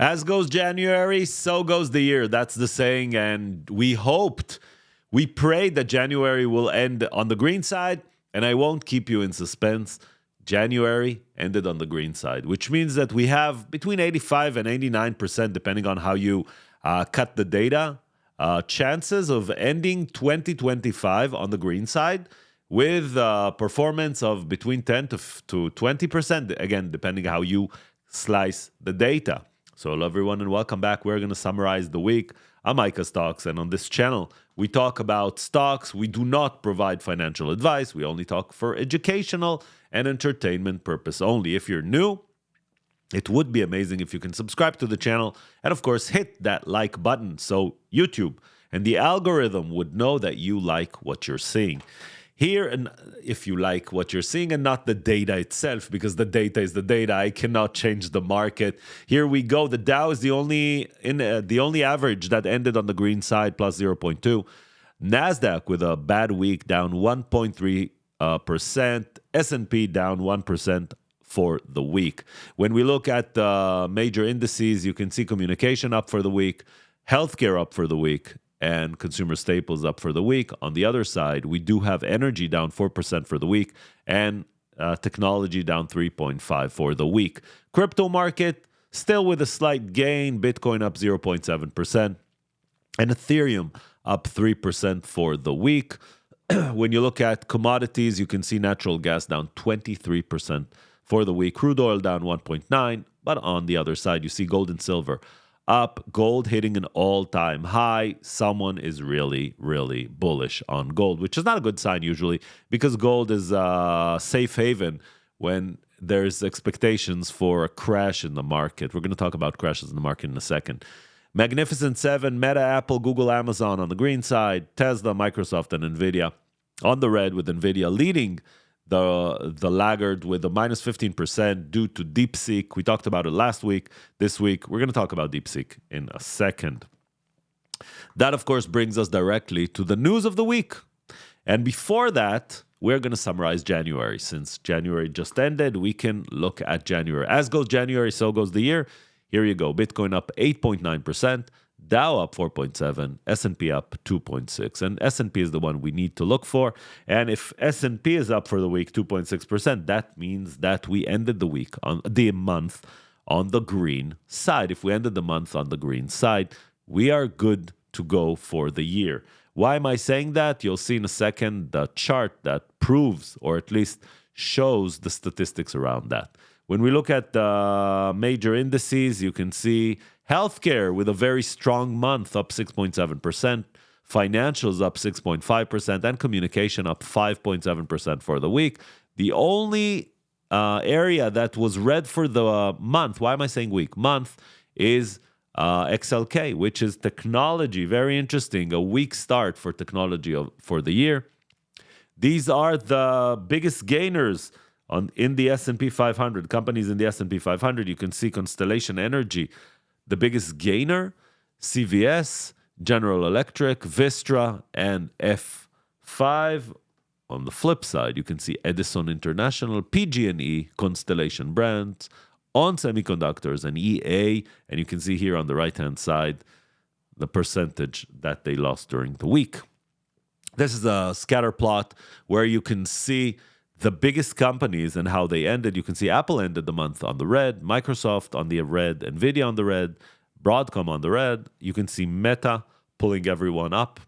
As goes January, so goes the year. That's the saying. And we prayed that January will end on the green side. And I won't keep you in suspense. January ended on the green side, which means that we have between 85 and 89%, depending on how you cut the data, chances of ending 2025 on the green side with performance of between 10 to 20%, again, depending how you slice the data. So hello, everyone, and welcome back. We're going to summarize the week. I'm Micha Stocks, and on this channel, we talk about stocks. We do not provide financial advice. We only talk for educational and entertainment purpose only. If you're new, it would be amazing if you can subscribe to the channel and, of course, hit that like button so YouTube and the algorithm would know that you like what you're seeing. Here, and if you like what you're seeing and not the data itself, because the data is the data, I cannot change the market. Here we go. The Dow is the only average that ended on the green side, plus 0.2. Nasdaq with a bad week, down 1.3%. S&P down 1% for the week. When we look at the major indices, you can see communication up for the week, healthcare up for the week, and consumer staples up for the week. On the other side, we do have energy down 4% for the week and technology down 3.5% for the week. Crypto market still with a slight gain, Bitcoin up 0.7% and Ethereum up 3% for the week. When you look at commodities, you can see natural gas down 23% for the week. Crude oil down 1.9%, but on the other side, you see gold and silver up, gold hitting an all-time high. Someone is really, really bullish on gold, which is not a good sign usually because gold is a safe haven when there's expectations for a crash in the market. We're going to talk about crashes in the market in a second. Magnificent Seven, Meta, Apple, Google, Amazon on the green side, Tesla, Microsoft, and NVIDIA on the red, with NVIDIA leading the laggard with a minus 15% due to DeepSeek. We talked about it last week. This week, we're going to talk about DeepSeek in a second. That, of course, brings us directly to the news of the week. And before that, we're going to summarize January. Since January just ended, we can look at January. As goes January, so goes the year. Here you go. Bitcoin up 8.9%. Dow up 4.7%, S&P up 2.6%, and S&P is the one we need to look for. And if S&P is up for the week 2.6%, that means that we ended the month on the green side. If we ended the month on the green side, we are good to go for the year. Why am I saying that? You'll see in a second the chart that proves, or at least shows, the statistics around that. When we look at the major indices, you can see healthcare with a very strong month, up 6.7%, financials up 6.5%, and communication up 5.7% for the week. The only area that was red for the month, why am I saying week? Month, is XLK, which is technology. Very interesting. A weak start for technology for the year. These are the biggest gainers in the S&P 500, companies in the S&P 500. You can see Constellation Energy, the biggest gainer, CVS, General Electric, Vistra, and F5. On the flip side, you can see Edison International, PG&E, Constellation Brands, On Semiconductors, and EA. And you can see here on the right-hand side the percentage that they lost during the week. This is a scatter plot where you can see the biggest companies and how they ended. You can see Apple ended the month on the red, Microsoft on the red, NVIDIA on the red, Broadcom on the red. You can see Meta pulling everyone up,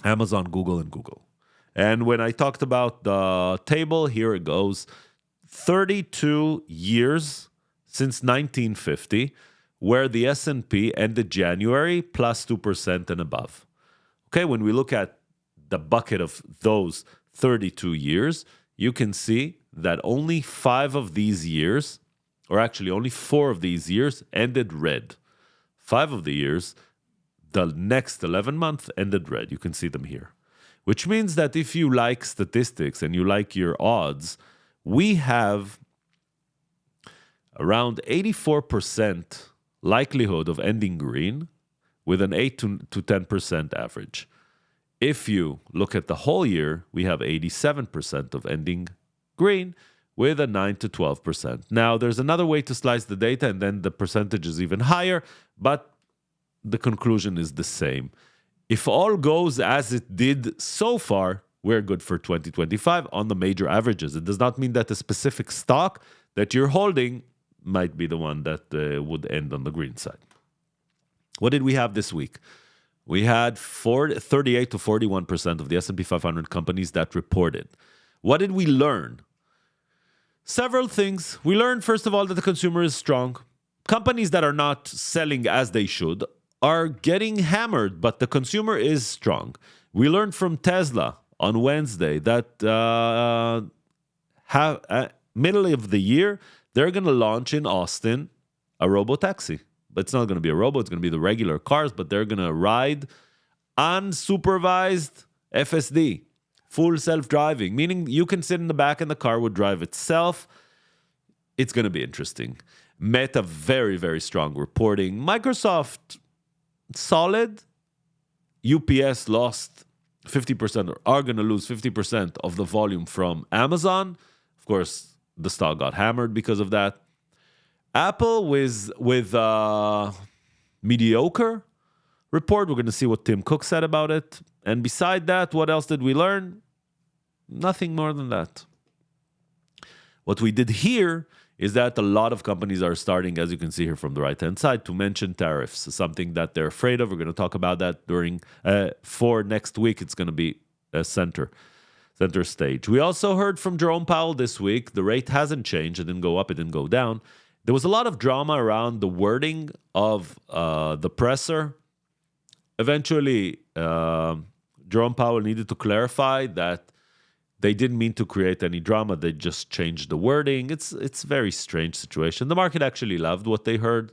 Amazon, Google, and Google. And when I talked about the table, here it goes. 32 years since 1950, where the S&P ended January plus 2% and above. Okay, when we look at the bucket of those 32 years, you can see that only 5 of these years, or actually only 4 of these years, ended red. 5 of the years, the next 11 months ended red. You can see them here. Which means that if you like statistics and you like your odds, we have around 84% likelihood of ending green with an 8 to 10% average. If you look at the whole year, we have 87% of ending green with a 9 to 12%. Now, there's another way to slice the data, and then the percentage is even higher, but the conclusion is the same. If all goes as it did so far, we're good for 2025 on the major averages. It does not mean that a specific stock that you're holding might be the one that would end on the green side. What did we have this week? We had 38 to 41% of the S&P 500 companies that reported. What did we learn? Several things. We learned, first of all, that the consumer is strong. Companies that are not selling as they should are getting hammered, but the consumer is strong. We learned from Tesla on Wednesday that middle of the year, they're going to launch in Austin a robo-taxi. But it's not going to be a robo, it's going to be the regular cars, but they're going to ride unsupervised FSD, full self-driving, meaning you can sit in the back and the car would drive itself. It's going to be interesting. Meta, very, very strong reporting. Microsoft, solid. UPS lost 50% or are going to lose 50% of the volume from Amazon. Of course, the stock got hammered because of that. Apple with mediocre report. We're going to see what Tim Cook said about it. And beside that, what else did we learn? Nothing more than that. What we did here is that a lot of companies are starting, as you can see here from the right-hand side, to mention tariffs, something that they're afraid of. We're going to talk about that for next week. It's going to be a center stage. We also heard from Jerome Powell this week. The rate hasn't changed. It didn't go up. It didn't go down. There was a lot of drama around the wording of the presser. Eventually, Jerome Powell needed to clarify that they didn't mean to create any drama. They just changed the wording. It's a very strange situation. The market actually loved what they heard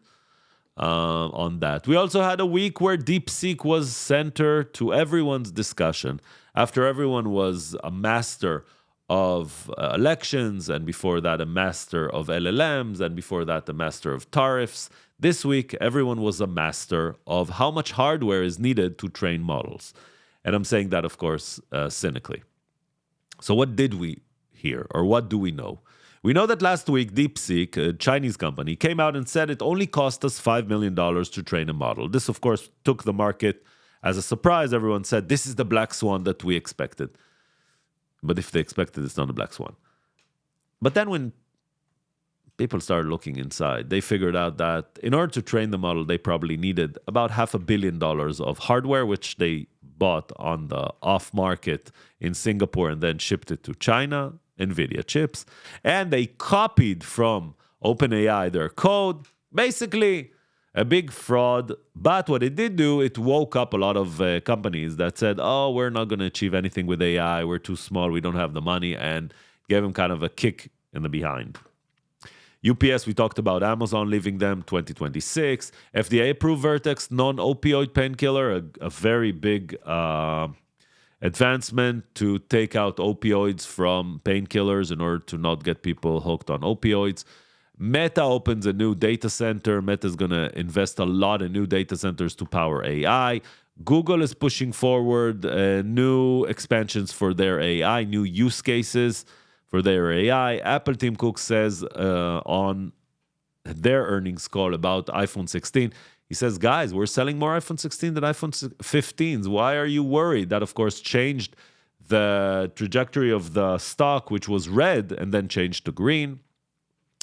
on that. We also had a week where DeepSeek was center to everyone's discussion. After everyone was a master of elections, and before that a master of LLMs, and before that a master of tariffs. This week, everyone was a master of how much hardware is needed to train models. And I'm saying that, of course, cynically. So what did we hear, or what do we know? We know that last week, DeepSeek, a Chinese company, came out and said it only cost us $5 million to train a model. This, of course, took the market as a surprise. Everyone said, this is the black swan that we expected. But if they expected, it's not a black swan. But then when people started looking inside, they figured out that in order to train the model, they probably needed about $500 million of hardware, which they bought on the off market in Singapore and then shipped it to China, NVIDIA chips. And they copied from OpenAI their code. Basically, a big fraud. But what it did do, it woke up a lot of companies that said, oh, we're not going to achieve anything with AI. We're too small. We don't have the money. And gave them kind of a kick in the behind. UPS, we talked about Amazon leaving them 2026. FDA approved Vertex non-opioid painkiller, a very big advancement to take out opioids from painkillers in order to not get people hooked on opioids. Meta opens a new data center. Meta is going to invest a lot in new data centers to power AI. Google is pushing forward new expansions for their AI, new use cases for their AI. Apple, Tim Cook says on their earnings call about iPhone 16, he says, guys, we're selling more iPhone 16 than iPhone 15s. Why are you worried? That, of course, changed the trajectory of the stock, which was red, and then changed to green.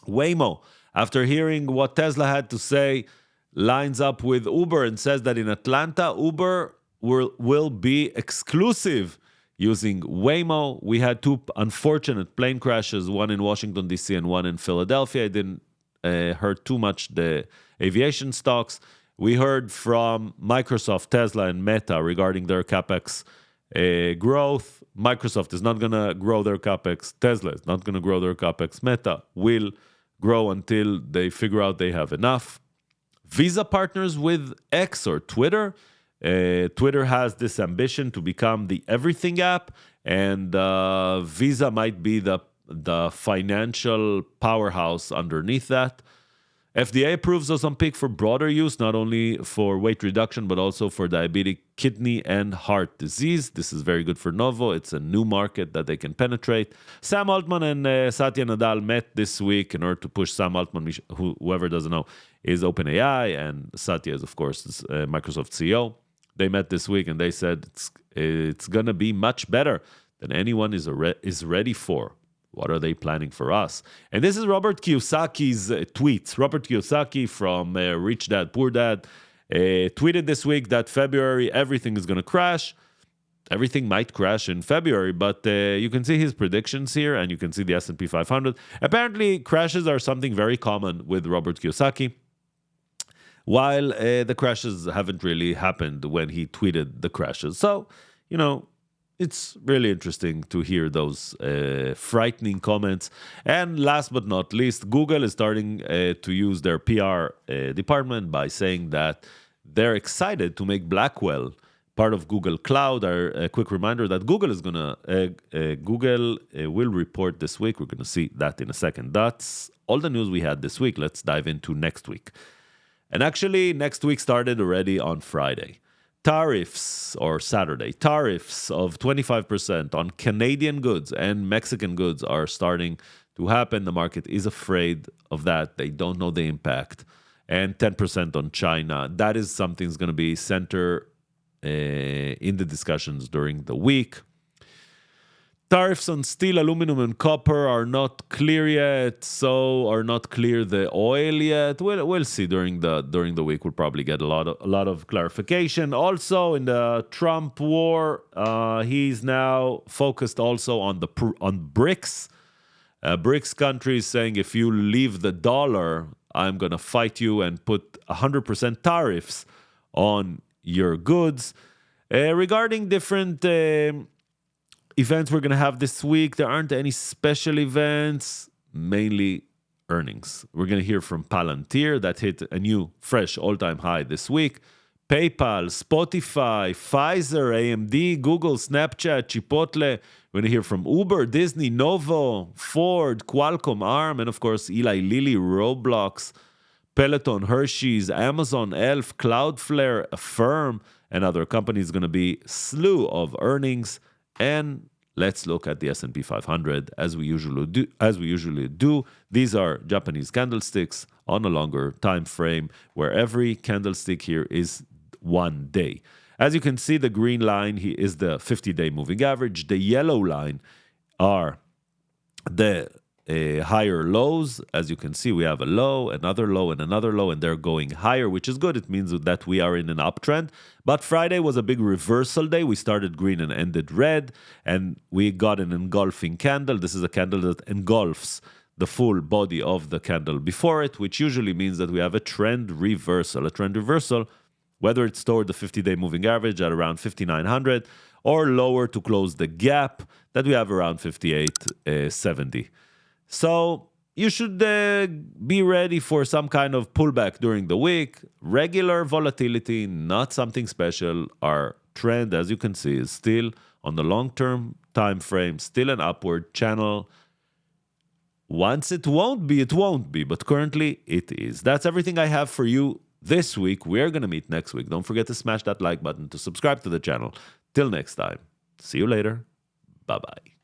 Waymo, after hearing what Tesla had to say, lines up with Uber and says that in Atlanta, Uber will be exclusive using Waymo. We had two unfortunate plane crashes, one in Washington, D.C. and one in Philadelphia. I didn't hurt too much the aviation stocks. We heard from Microsoft, Tesla, and Meta regarding their CapEx growth. Microsoft is not going to grow their CapEx. Tesla is not going to grow their CapEx. Meta will grow until they figure out they have enough. Visa partners with X or Twitter. Twitter has this ambition to become the everything app, and Visa might be the financial powerhouse underneath that. FDA approves Ozempic for broader use, not only for weight reduction, but also for diabetic kidney and heart disease. This is very good for Novo. It's a new market that they can penetrate. Sam Altman and Satya Nadella met this week in order to push Sam Altman, whoever doesn't know, is OpenAI, and Satya is, of course, Microsoft CEO. They met this week and they said it's going to be much better than anyone is ready for. What are they planning for us? And this is Robert Kiyosaki's tweets. Robert Kiyosaki from Rich Dad, Poor Dad tweeted this week that February, everything is going to crash. Everything might crash in February, but you can see his predictions here, and you can see the S&P 500. Apparently, crashes are something very common with Robert Kiyosaki, while the crashes haven't really happened when he tweeted the crashes. So, it's really interesting to hear those frightening comments. And last but not least, Google is starting to use their PR department by saying that they're excited to make Blackwell part of Google Cloud. A quick reminder that Google will report this week. We're going to see that in a second. That's all the news we had this week. Let's dive into next week. And actually, next week started already on Friday. Tariffs of 25% on Canadian goods and Mexican goods are starting to happen. The market is afraid of that. They don't know the impact. And 10% on China. That is something that's going to be center in the discussions during the week. Tariffs on steel, aluminum, and copper are not clear yet, so are not clear the oil yet. We'll see during the week. We'll probably get a lot of clarification. Also, in the Trump war, he's now focused also on BRICS. BRICS countries saying if you leave the dollar, I'm going to fight you and put 100% tariffs on your goods. Regarding different events we're going to have this week, there aren't any special events, mainly earnings. We're going to hear from Palantir that hit a new, fresh all-time high this week. PayPal, Spotify, Pfizer, AMD, Google, Snapchat, Chipotle. We're going to hear from Uber, Disney, Novo, Ford, Qualcomm, ARM, and of course Eli Lilly, Roblox, Peloton, Hershey's, Amazon, Elf, Cloudflare, Affirm, and other companies. Going to be a slew of earnings. And let's look at the S&P 500 as we usually do. These are Japanese candlesticks on a longer time frame, where every candlestick here is 1 day. As you can see, the green line here is the 50-day moving average. The yellow line are the higher lows. As you can see, we have a low, another low, and another low, and they're going higher, which is good. It means that we are in an uptrend. But Friday was a big reversal day. We started green and ended red, and we got an engulfing candle. This is a candle that engulfs the full body of the candle before it, which usually means that we have a trend reversal. A trend reversal, whether it's toward the 50-day moving average at around 5,900 or lower to close the gap that we have around 5870. So you should be ready for some kind of pullback during the week. Regular volatility, not something special. Our trend, as you can see, is still on the long-term time frame, still an upward channel. Once it won't be, but currently it is. That's everything I have for you this week. We're going to meet next week. Don't forget to smash that like button, to subscribe to the channel. Till next time, see you later. Bye-bye.